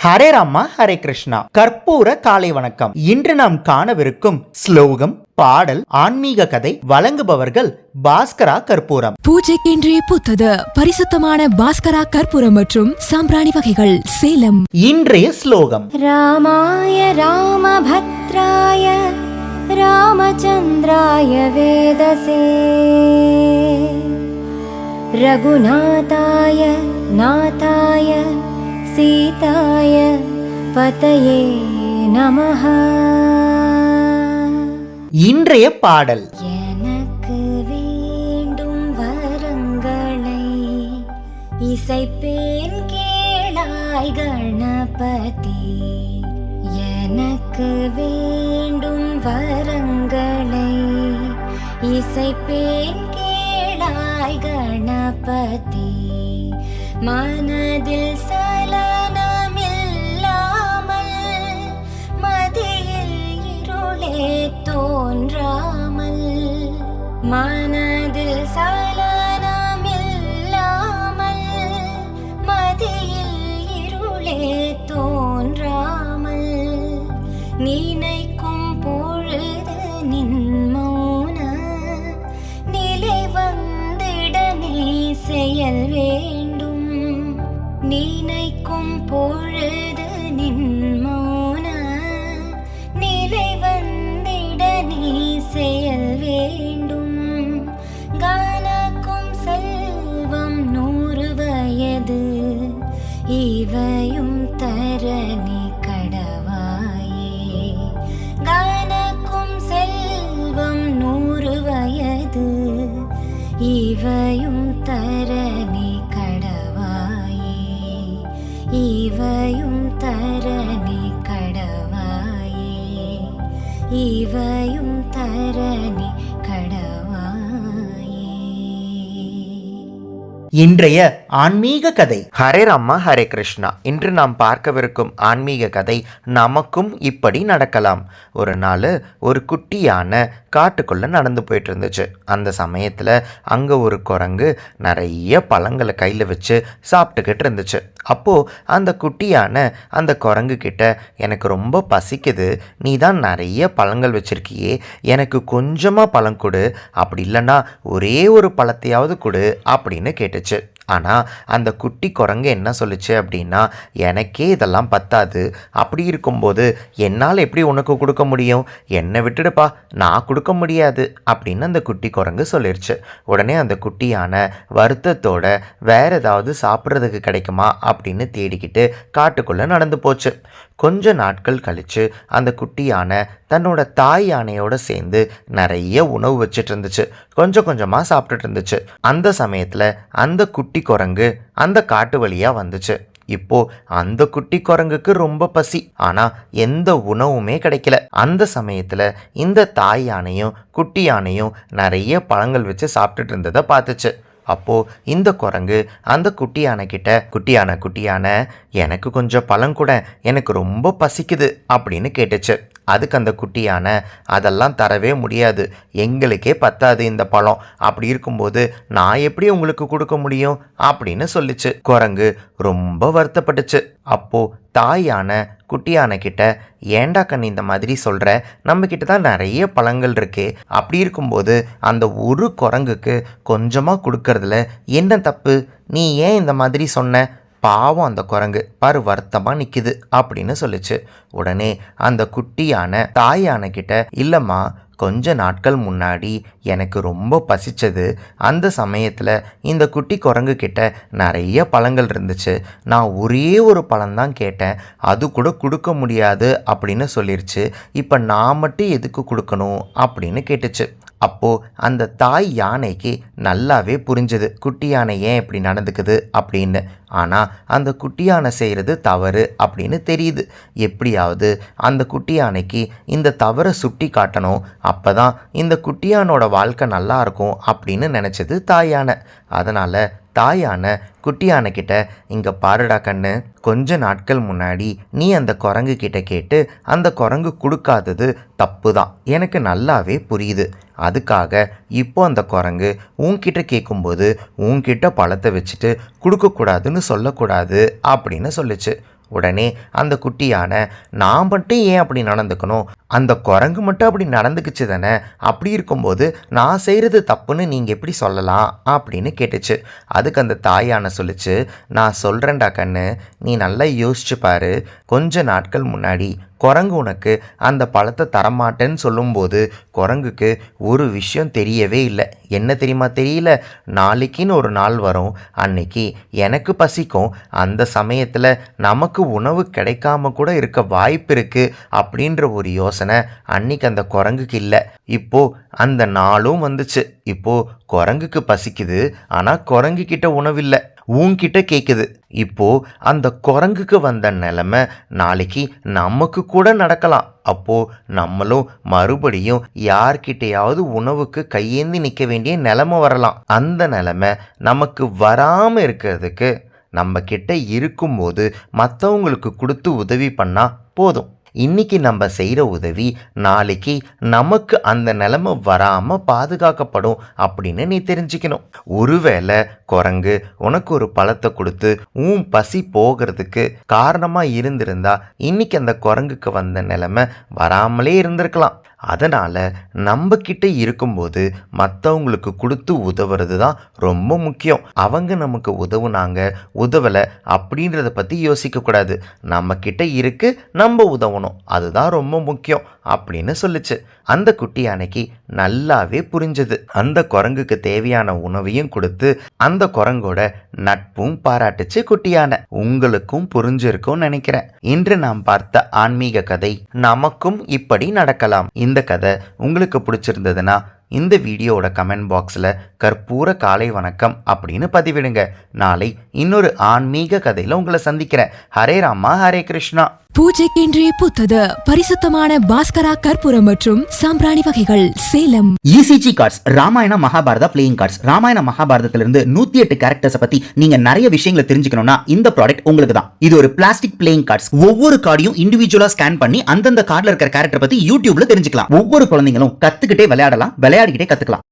ஹரே ராமா ஹரே கிருஷ்ணா. கற்பூர காலை வணக்கம். இன்று நாம் காணவிருக்கும் ஸ்லோகம், பாடல், ஆன்மீக கதை வழங்குபவர்கள் பாஸ்கரா கற்பூரம். பூஜைக்கென்றே புத்தது பரிசுத்தமான பாஸ்கரா கற்பூரம் மற்றும் சாம்பிராணி வகைகள், சேலம். இன்றைய ஸ்லோகம்: ராமாய ராமபத்ராய ராமச்சந்திராய வேதசே ரகுநாதாய நாதாய சீதாய பதயே நமஹ. இன்றைய பாடல்: எனக்கு வேண்டும் வரங்களை இசைப்பேன் கேளாய் கணபதி. எனக்கு வேண்டும் வரங்களை இசைப்பேன் கேளாய் கணபதி. மனதில் சலனமில்லாமல் மதியில் இருளே தோன்றாமல், மனதில் சலனமில்லாமல் மதியில் இருளே தோன்றாமல், நினைக்கும் பொழுது நின் மௌன நிலை வந்திட நீ செயல் வேண்டும். நினைக்கும் பொழுது நின் மௌன நிலை வந்திட நீ செயல் வேண்டும். கானக்கும் செல்வம் 100 வயது இவையும் தரணி கடவாயே. கானக்கும் செல்வம் 100 வயது இவையும் தரணி கடவாயே. இவையும் தரணி கடவாயே. இவையும் தரணி கடவாயே. இன்றைய ஆன்மீக கதை. ஹரே ராமா ஹரே கிருஷ்ணா. இன்று நாம் பார்க்கவிருக்கும் ஆன்மீக கதை, நமக்கும் இப்படி நடக்கலாம். ஒரு நாள் ஒரு குட்டி யானை காட்டுக்குள்ளே நடந்து போயிட்டு இருந்துச்சு. அந்த சமயத்தில் அங்கே ஒரு குரங்கு நிறைய பழங்களை கையில் வச்சு சாப்பிட்டுக்கிட்டு இருந்துச்சு. அப்போது அந்த குட்டி யானை அந்த குரங்கு கிட்ட, எனக்கு ரொம்ப பசிக்குது, நீ தான் நிறைய பழங்கள் வச்சுருக்கியே, எனக்கு கொஞ்சமாக பழம் கொடு, அப்படி இல்லைன்னா ஒரே ஒரு பழத்தையாவது கொடு அப்படின்னு கேட்டுச்சு. ஆனால் அந்த குட்டி குரங்கு என்ன சொல்லுச்சு அப்படின்னா, எனக்கே இதெல்லாம் பத்தாது, அப்படி இருக்கும்போது என்னால் எப்படி உனக்கு கொடுக்க முடியும், என்னை விட்டுடுப்பா, நான் கொடுக்க முடியாது அப்படின்னு அந்த குட்டி குரங்கு சொல்லிடுச்சு. உடனே அந்த குட்டி யானை வருத்தத்தோட வேற ஏதாவது சாப்பிட்றதுக்கு கிடைக்குமா அப்படின்னு தேடிக்கிட்டு காட்டுக்குள்ளே நடந்து போச்சு. கொஞ்ச நாட்கள் கழித்து அந்த குட்டி யானை தன்னோட தாய் யானையோடு சேர்ந்து நிறைய உணவு வச்சுட்டு இருந்துச்சு. கொஞ்சம் கொஞ்சமாக சாப்பிட்டுட்டு இருந்துச்சு. அந்த சமயத்தில் அந்த குட்டி குரங்கு அந்த காட்டு வழியாக வந்துச்சு. இப்போ அந்த குட்டி குரங்குக்கு ரொம்ப பசி, ஆனால் எந்த உணவுமே கிடைக்கல. அந்த சமயத்தில் இந்த தாய் யானையும் குட்டி யானையும் நிறைய பழங்கள் வச்சு சாப்பிட்டுட்டு இருந்ததை பார்த்துச்சு. அப்போது இந்த குரங்கு அந்த குட்டி யானை கிட்ட, குட்டி யானை எனக்கு கொஞ்சம் பழம் கூட, எனக்கு ரொம்ப பசிக்குது அப்படின்னு கேட்டுச்சு. அதுக்கு அந்த குட்டி யானை, அதெல்லாம் தரவே முடியாது, எங்களுக்கே பத்தாது இந்த பழம், அப்படி இருக்கும்போது நான் எப்படி உங்களுக்கு கொடுக்க முடியும் அப்படின்னு சொல்லிச்சு. குரங்கு ரொம்ப வருத்தப்பட்டுச்சு. அப்போது தாய் யானை குட்டி யானை கிட்ட, ஏண்டா கண்ணு இந்த மாதிரி சொல்கிற, நம்மக்கிட்ட தான் நிறைய பழங்கள் இருக்கே, அப்படி இருக்கும்போது அந்த ஒரு குரங்குக்கு கொஞ்சமாக கொடுக்கறதுல என்ன தப்பு, நீ ஏன் இந்த மாதிரி சொன்ன, பாவம் அந்த குரங்கு பாரு வருத்தமாக நிற்கிது அப்படின்னு சொல்லிச்சு. உடனே அந்த குட்டி யானை தாய் யானை கிட்ட, இல்லைம்மா, கொஞ்ச நாட்கள் முன்னாடி எனக்கு ரொம்ப பசிச்சது, அந்த சமயத்தில் இந்த குட்டி குரங்கு கிட்ட நிறைய பழங்கள் இருந்துச்சு, நான் ஒரே ஒரு பழம்தான் கேட்டேன், அது கூட கொடுக்க முடியாது அப்படின்னு சொல்லிருச்சு, இப்போ நான் மட்டும் எதுக்கு கொடுக்கணும் அப்படின்னு கேட்டுச்சு. அப்போது அந்த தாய் யானைக்கு நல்லாவே புரிஞ்சுது குட்டி யானை ஏன் இப்படி நடந்துக்குது அப்படின்னு. ஆனால் அந்த குட்டி யானை செய்கிறது தவறு அப்படின்னு தெரியுது. எப்படியாவது அந்த குட்டி யானைக்கு இந்த தவறை சுட்டி காட்டணும், அப்போ தான் இந்த குட்டி யானோட வாழ்க்கை நல்லா இருக்கும் அப்படின்னு நினச்சது தாய் யானை. அதனால் தாய் யானை குட்டி யானை கிட்ட, இங்கே பாருடா கண்ணு, கொஞ்ச நாட்கள் முன்னாடி நீ அந்த குரங்கு கிட்ட கேட்டு அந்த குரங்கு கொடுக்காதது தப்பு தான், எனக்கு நல்லாவே புரியுது. அதுக்காக இப்போ அந்த குரங்கு உன்கிட்ட கேட்கும்போது உன்கிட்ட பழத்தை வச்சுட்டு கொடுக்கக்கூடாதுன்னு சொல்லக்கூடாது அப்படின்னு சொல்லிச்சு. உடனே அந்த குட்டி யானை, நான் மட்டும் ஏன் அப்படி நடந்துக்கணும், அந்த குரங்கு மட்டும் அப்படி நடந்துக்குச்சு தானே, அப்படி இருக்கும்போது நான் செய்கிறது தப்புன்னு நீங்கள் எப்படி சொல்லலாம் அப்படின்னு கேட்டுச்சு. அதுக்கு அந்த தாய் யானை சொல்லிச்சு, நான் சொல்கிறேன்டா கண்ணு, நீ நல்லா யோசிச்சு பாரு. கொஞ்ச நாட்கள் முன்னாடி குரங்கு உனக்கு அந்த பழத்தை தரமாட்டேன்னு சொல்லும்போது குரங்குக்கு ஒரு விஷயம் தெரியவே இல்லை. என்ன தெரியுமா தெரியல? நாளைக்குன்னு ஒரு நாள் வரும், அன்னைக்கு எனக்கு பசிக்கும், அந்த சமயத்தில் நமக்கு உணவு கிடைக்காம கூட இருக்க வாய்ப்பு இருக்குது அப்படின்ற ஒரு யோசனை அன்னைக்கு அந்த குரங்குக்கு இல்லை. இப்போ அந்த நாளும் வந்துச்சு. இப்போ குரங்குக்கு பசிக்குது, ஆனால் குரங்கு கிட்ட உணவில்லை, உன்கிட்ட கேட்குது. இப்போ அந்த குரங்குக்கு வந்த நிலைமை நாளைக்கு நமக்கு கூட நடக்கலாம். அப்போ நம்மளும் மறுபடியும் யார்கிட்டையாவது உணவுக்கு கையேந்தி நிற்க வேண்டிய நிலைமை வரலாம். அந்த நிலைமை நமக்கு வராமல் இருக்கிறதுக்கு நம்ம கிட்ட இருக்கும்போது மற்றவங்களுக்கு கொடுத்து உதவி பண்ணால் போதும். இன்னைக்கு நம்ம செய்கிற உதவி நாளைக்கு நமக்கு அந்த நிலைமை வராமல் பாதுகாக்கப்படும் அப்படின்னு நீ தெரிஞ்சுக்கணும். ஒருவேளை குரங்கு உனக்கு ஒரு பழத்தை கொடுத்து உன் பசி போகிறதுக்கு காரணமாக இருந்திருந்தா இன்னைக்கு அந்த குரங்குக்கு வந்த நிலைமை வராமலே இருந்திருக்கலாம். அதனால் நம்ம கிட்ட இருக்கும்போது மற்றவங்களுக்கு கொடுத்து உதவுறது தான் ரொம்ப முக்கியம். அவங்க நமக்கு உதவுனாங்க உதவலை அப்படின்றத பற்றி யோசிக்கக்கூடாது. நம்ம கிட்ட இருக்கு, நம்ம உதவணும், அதுதான் ரொம்ப முக்கியம் அப்படின்னு சொல்லிச்சு. அந்த குட்டி யானைக்கு நல்லாவே புரிஞ்சது. அந்த குரங்குக்கு தேவையான உணவையும் கொடுத்து அந்த குரங்கோட நட்பும் பாராட்டுச்சு குட்டி யானை. உங்களுக்கும் புரிஞ்சிருக்கும்னு நினைக்கிறேன். இன்று நாம் பார்த்த ஆன்மீக கதை நமக்கும் இப்படி நடக்கலாம். இந்த கதை உங்களுக்கு பிடிச்சிருந்ததுன்னா இந்த வீடியோவோட கமெண்ட் பாக்ஸில் கற்பூர காலை வணக்கம் அப்படின்னு பதிவிடுங்க. நாளை இன்னொரு ஆன்மீக கதையில் உங்களை சந்திக்கிறேன். ஹரே ராமா ஹரே கிருஷ்ணா. பூஜைக்கென்றே புத்தது பரிசுத்தமான பாஸ்கரா கற்பூரம் மற்றும் சாம்பிராணி வகைகள் Salem. ECG cards Ramayana Mahabharata playing cards. Ramayana மகாபாரதத்திலிருந்து 108 கேரக்டர்ஸ் பத்தி நீங்க நிறைய விஷயங்களை தெரிஞ்சுக்கணும்னா இந்த ப்ராடக்ட் உங்களுக்கு தான். இது ஒரு பிளாஸ்டிக் பிளேயிங் கார்ட்ஸ். ஒவ்வொரு கார்டையும் இண்டிவிஜுவலா ஸ்கேன் பண்ணி அந்தந்த கார்டுல இருக்கிற கேரக்டர் பத்தி யூடியூப்ல தெரிஞ்சுக்கலாம். ஒவ்வொரு குழந்தைங்களும் கத்துக்கிட்டே விளையாடிக்கிட்டே கத்துக்கலாம்.